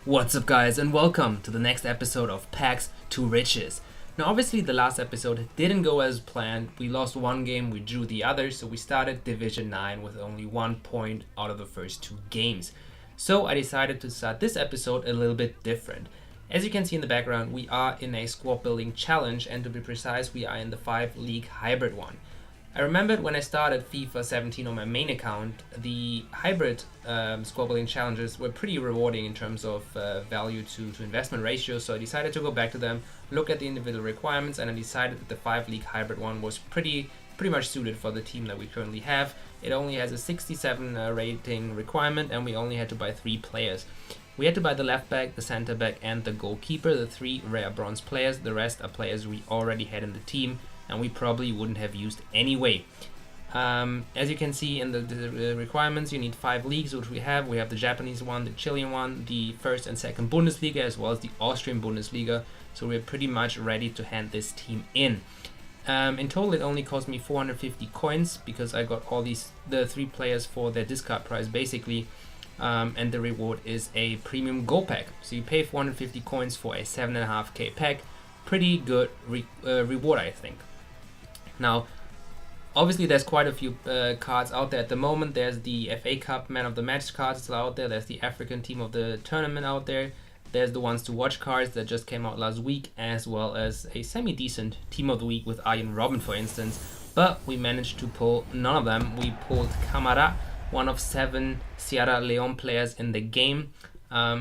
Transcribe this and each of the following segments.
What's up guys, and welcome to the next episode of Packs to Riches. Now obviously the last episode didn't go as planned. We lost one game, we drew the other, so we started Division 9 with only 1 point out of the first 2 games. So I decided to start this episode a little bit different. As you can see in the background, we are in a squad building challenge, and to be precise, we are in the 5 league hybrid one. I remembered when I started FIFA 17 on my main account, the hybrid squad building challenges were pretty rewarding in terms of value to investment ratio, so I decided to go back to them, look at the individual requirements, and I decided that the 5 league hybrid one was pretty much suited for the team that we currently have. It only has a 67 rating requirement, and we only had to buy 3 players. We had to buy the left back, the center back, and the goalkeeper, the 3 rare bronze players. The rest are players we already had in the team, and we probably wouldn't have used anyway. As you can see in the requirements, you need 5 leagues, which we have. We have the Japanese one, the Chilean one, the first and second Bundesliga, as well as the Austrian Bundesliga. So we're pretty much ready to hand this team in. In total, it only cost me 450 coins because I got all the 3 players for their discard price basically. And the reward is a premium gold pack. So you pay 450 coins for a 7.5k pack. Pretty good reward, I think. Now, obviously there's quite a few cards out there at the moment. There's the FA Cup Man of the Match cards still out there. There's the African Team of the Tournament out there. There's the ones to watch cards that just came out last week, as well as a semi-decent Team of the Week with Arjen Robben, for instance. But we managed to pull none of them. We pulled Camara, one of 7 Sierra Leone players in the game.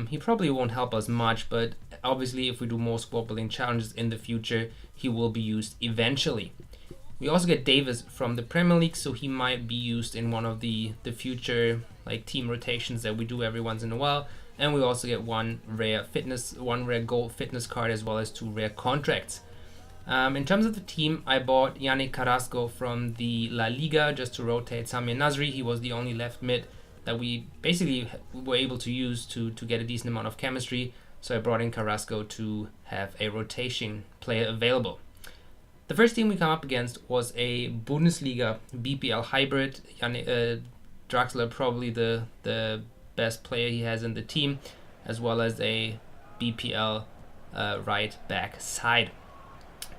He probably won't help us much, but obviously if we do more squad building challenges in the future, he will be used eventually. We also get Davis from the Premier League, so he might be used in one of the future team rotations that we do every once in a while. And we also get one rare gold fitness card, as well as 2 rare contracts. In terms of the team, I bought Yannick Carrasco from the La Liga just to rotate Samir Nasri. He was the only left mid that we basically were able to use to get a decent amount of chemistry. So I brought in Carrasco to have a rotation player available. The first team we come up against was a Bundesliga BPL hybrid. Draxler, probably the best player he has in the team, as well as a BPL right back side.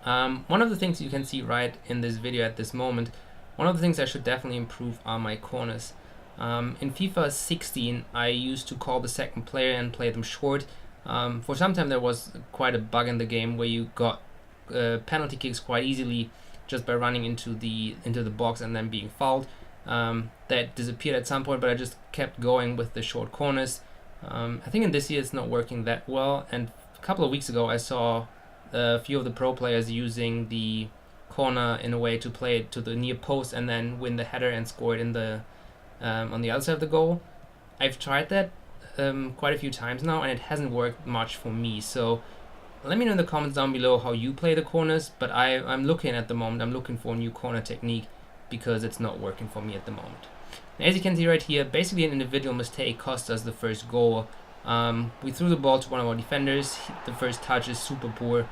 One of the things you can see right in this video at this moment, one of the things I should definitely improve are my corners. In FIFA 16, I used to call the second player and play them short. For some time there was quite a bug in the game where you got penalty kicks quite easily just by running into the box and then being fouled. That disappeared at some point, but I just kept going with the short corners. I think in this year it's not working that well, and a couple of weeks ago I saw a few of the pro players using the corner in a way to play it to the near post and then win the header and score it in the on the other side of the goal. I've tried that quite a few times now, and it hasn't worked much for me. So let me know in the comments down below how you play the corners, but I'm looking at the moment, I'm looking for a new corner technique because it's not working for me at the moment. Now, as you can see right here, basically an individual mistake cost us the first goal. We threw the ball to one of our defenders. The first touch is super poor,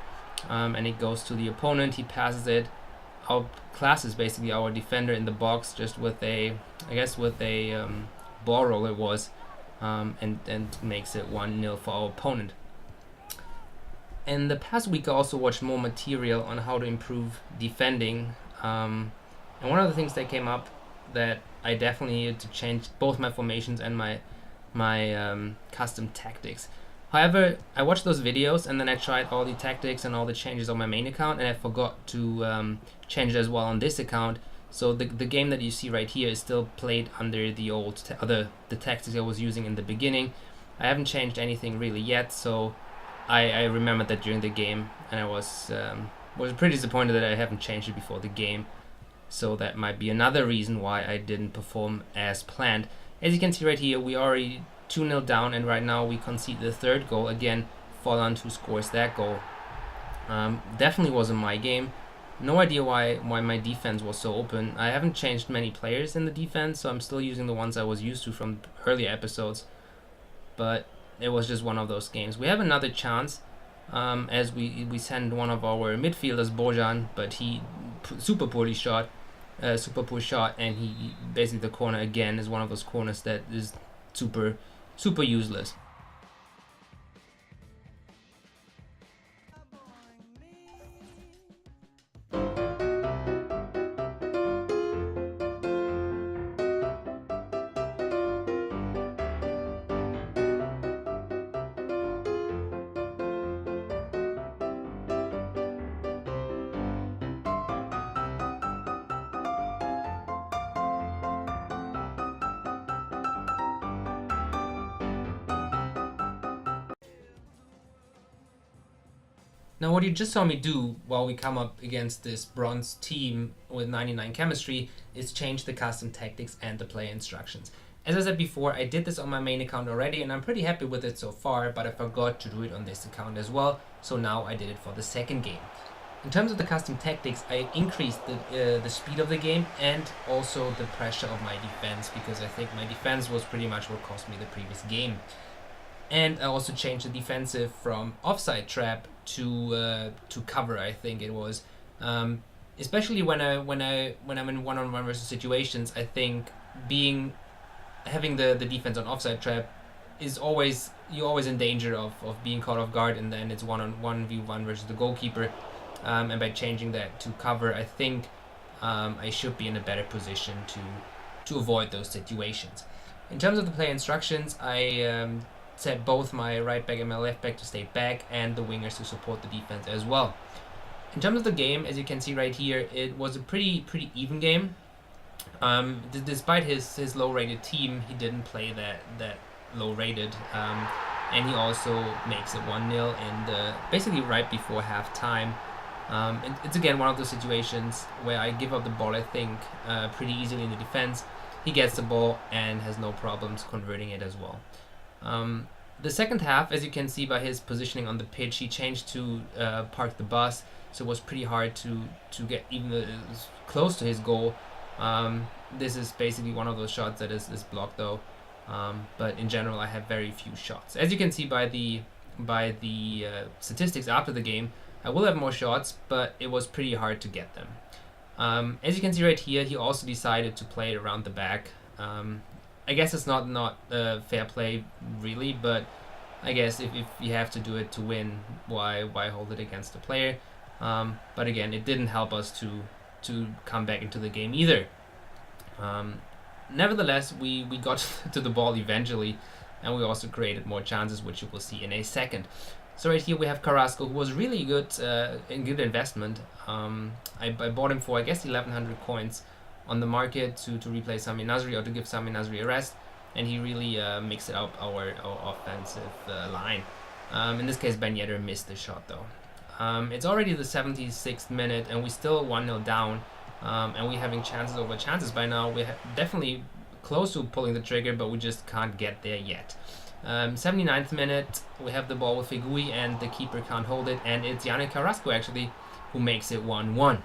and it goes to the opponent. He passes it. Our class is basically our defender in the box, just with a ball roll it was, and makes it 1-0 for our opponent. In the past week, I also watched more material on how to improve defending, and one of the things that came up that I definitely needed to change both my formations and my custom tactics. However, I watched those videos and then I tried all the tactics and all the changes on my main account, and I forgot to change it as well on this account. So the game that you see right here is still played under the old the tactics I was using in the beginning. I haven't changed anything really yet, so I remembered that during the game, and I was pretty disappointed that I haven't changed it before the game. So that might be another reason why I didn't perform as planned. As you can see right here, we already 2-0 down, and right now we concede the 3rd goal. Again, Volland who scores that goal. Definitely wasn't my game. No idea why my defense was so open. I haven't changed many players in the defense, so I'm still using the ones I was used to from earlier episodes. But it was just one of those games. We have another chance, as we send one of our midfielders, Bojan, but he super poorly shot. Super poor shot, and he basically, the corner again is one of those corners that is super useless. Now what you just saw me do while we come up against this bronze team with 99 chemistry is change the custom tactics and the player instructions. As I said before, I did this on my main account already and I'm pretty happy with it so far, but I forgot to do it on this account as well, so now I did it for the second game. In terms of the custom tactics, I increased the speed of the game and also the pressure of my defense, because I think my defense was pretty much what cost me the previous game. And I also changed the defensive from offside trap to cover, I think it was. Especially when I'm in one-on-one versus situations, I think having the defense on offside trap is you're always in danger of being caught off guard, and then it's 1v1 versus the goalkeeper. And by changing that to cover, I think I should be in a better position to avoid those situations. In terms of the play instructions, I set both my right back and my left back to stay back and the wingers to support the defense as well. In terms of the game, as you can see right here, it was a pretty even game. Despite his low-rated team, he didn't play that low-rated, and he also makes it 1-0 and basically right before half-time. And it's again one of those situations where I give up the ball, I think, pretty easily in the defense. He gets the ball and has no problems converting it as well. The second half, as you can see by his positioning on the pitch, he changed to park the bus, so it was pretty hard to get even close to his goal. This is basically one of those shots that is blocked though, but in general I have very few shots. As you can see by the statistics after the game, I will have more shots, but it was pretty hard to get them. As you can see right here, he also decided to play it around the back. I guess it's not fair play really, but I guess if you have to do it to win, why hold it against the player? But again, it didn't help us to come back into the game either. Nevertheless, we got to the ball eventually, and we also created more chances, which you will see in a second. So right here we have Carrasco, who was really good, good investment. I bought him for, I guess, 1,100 coins on the market to replace Sami Nasri or to give Sami Nasri a rest, and he really mixed up our offensive line. In this case, Ben Yedder missed the shot though. It's already the 76th minute and we still 1-0 down, and we're having chances over chances by now. We're definitely close to pulling the trigger, but we just can't get there yet. 79th minute, we have the ball with Fegui and the keeper can't hold it, and it's Yannick Carrasco actually who makes it 1-1.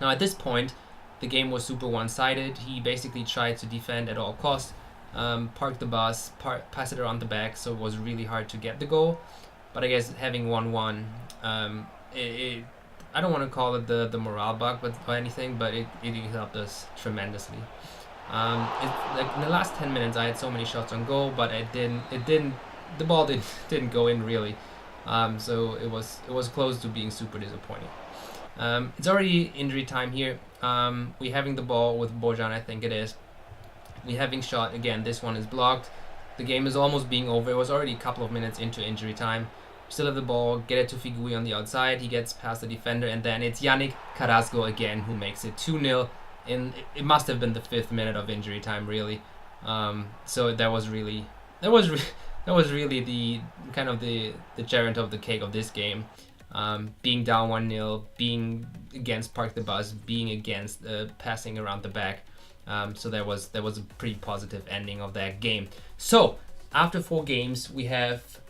Now at this point, the game was super one-sided. He basically tried to defend at all costs, park the bus, pass it around the back, so it was really hard to get the goal. But I guess having 1-1, I don't want to call it the morale bug or anything, but it helped us tremendously. Like in the last 10 minutes, I had so many shots on goal, but the ball didn't go in really. So it was close to being super disappointing. It's already injury time here. We're having the ball with Bojan, I think it is. We're having shot again. This one is blocked. The game is almost being over. It was already a couple of minutes into injury time. Still have the ball, get it to Figui on the outside. He gets past the defender, and then it's Yannick Carrasco again who makes it 2-0. It must have been the 5th minute of injury time, really. So that was really the kind of the cherry on top of the cake of this game. Being down 1-0, being against park the bus, being against passing around the back. So that was a pretty positive ending of that game. So after 4 games, we have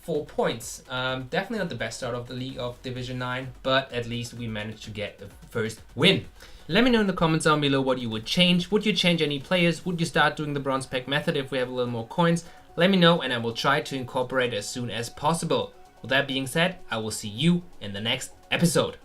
4 points. Definitely not the best start of the league of Division 9, but at least we managed to get the first win. Let me know in the comments down below what you would change. Would you change any players? Would you start doing the bronze pack method if we have a little more coins? Let me know and I will try to incorporate as soon as possible. With that being said, I will see you in the next episode.